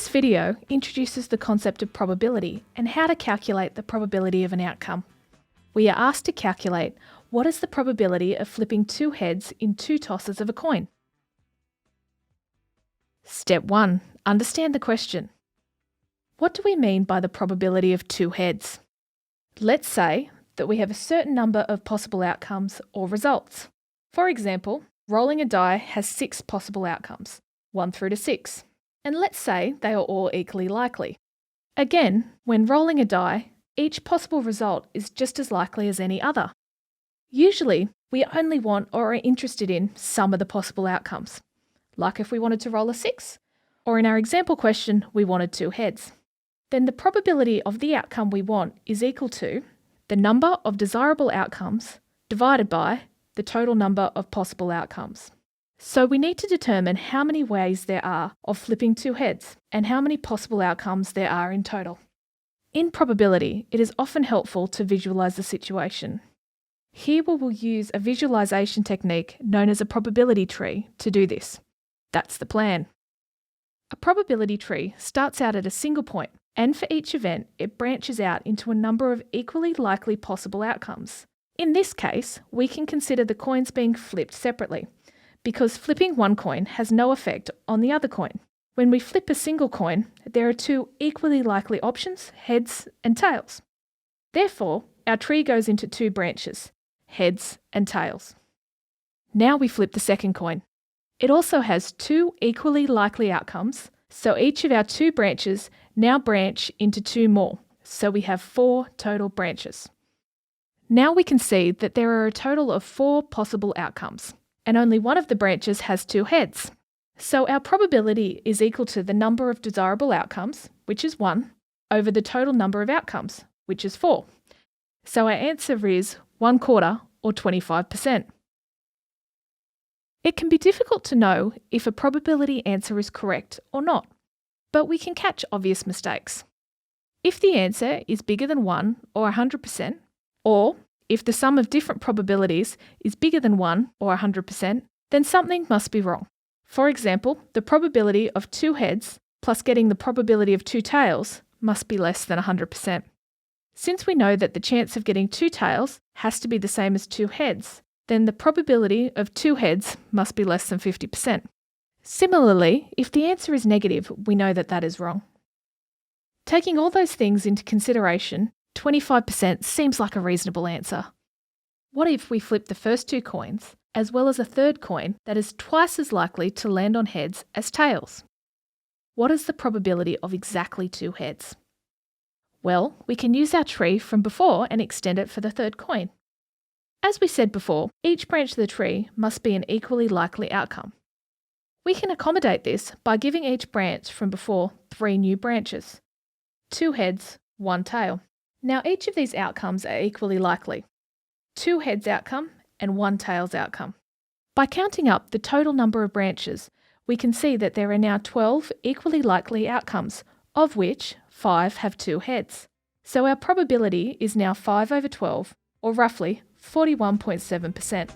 This video introduces the concept of probability and how to calculate the probability of an outcome. We are asked to calculate what is the probability of flipping two heads in two tosses of a coin. Step 1. Understand the question. What do we mean by the probability of two heads? Let's say that we have a certain number of possible outcomes or results. For example, rolling a die has 6 possible outcomes, 1 through to 6. And let's say they are all equally likely. Again, when rolling a die, each possible result is just as likely as any other. Usually, we only want or are interested in some of the possible outcomes, like if we wanted to roll a 6, or in our example question, we wanted 2 heads. Then the probability of the outcome we want is equal to the number of desirable outcomes divided by the total number of possible outcomes. So we need to determine how many ways there are of flipping 2 heads and how many possible outcomes there are in total. In probability, it is often helpful to visualise the situation. Here we will use a visualisation technique known as a probability tree to do this. That's the plan. A probability tree starts out at a single point, and for each event, it branches out into a number of equally likely possible outcomes. In this case, we can consider the coins being flipped separately, because flipping one coin has no effect on the other coin. When we flip a single coin, there are 2 equally likely options, heads and tails. Therefore, our tree goes into 2 branches, heads and tails. Now we flip the second coin. It also has 2 equally likely outcomes, so each of our 2 branches now branch into 2 more, so we have 4 total branches. Now we can see that there are a total of 4 possible outcomes, and only one of the branches has 2 heads. So our probability is equal to the number of desirable outcomes, which is 1, over the total number of outcomes, which is 4. So our answer is 1/4 or 25%. It can be difficult to know if a probability answer is correct or not, but we can catch obvious mistakes. If the answer is bigger than 1 or 100%, or if the sum of different probabilities is bigger than 1 or 100%, then something must be wrong. For example, the probability of 2 heads plus getting the probability of 2 tails must be less than 100%. Since we know that the chance of getting 2 tails has to be the same as 2 heads, then the probability of 2 heads must be less than 50%. Similarly, if the answer is negative, we know that that is wrong. Taking all those things into consideration, 25% seems like a reasonable answer. What if we flip the first 2 coins, as well as a third coin that is twice as likely to land on heads as tails? What is the probability of exactly 2 heads? Well, we can use our tree from before and extend it for the third coin. As we said before, each branch of the tree must be an equally likely outcome. We can accommodate this by giving each branch from before 3 new branches, 2 heads, 1 tail. Now each of these outcomes are equally likely, 2 heads outcome and 1 tails outcome. By counting up the total number of branches, we can see that there are now 12 equally likely outcomes, of which 5 have 2 heads. So our probability is now 5/12, or roughly 41.7%.